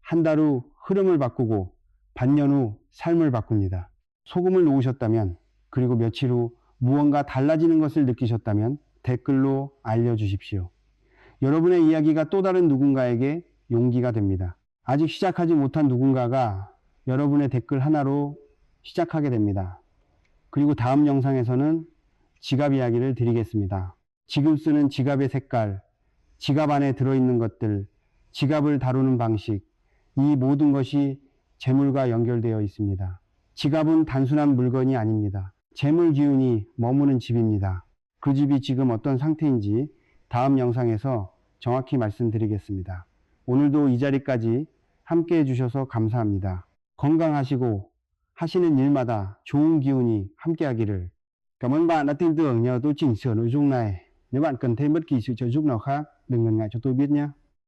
한 달 후 흐름을 바꾸고 반년 후 삶을 바꿉니다. 소금을 놓으셨다면 그리고 며칠 후 무언가 달라지는 것을 느끼셨다면 댓글로 알려주십시오. 여러분의 이야기가 또 다른 누군가에게 용기가 됩니다. 아직 시작하지 못한 누군가가 여러분의 댓글 하나로 시작하게 됩니다. 그리고 다음 영상에서는 지갑 이야기를 드리겠습니다. 지금 쓰는 지갑의 색깔, 지갑 안에 들어있는 것들, 지갑을 다루는 방식, 이 모든 것이 재물과 연결되어 있습니다. 지갑은 단순한 물건이 아닙니다. 재물 기운이 머무는 집입니다. 그 집이 지금 어떤 상태인지 다음 영상에서 정확히 말씀드리겠습니다. 오늘도 이 자리까지 함께 해주셔서 감사합니다. 건강하시고 하시는 일마다 좋은 기운이 함께하기를. Cảm ơn bạn đã tin tưởng nhờ tôi chỉnh sửa nội dung này. Nếu bạn cần thêm bất kỳ sự trợ giúp nào khác, đừng ngần ngại cho tôi biết nhé.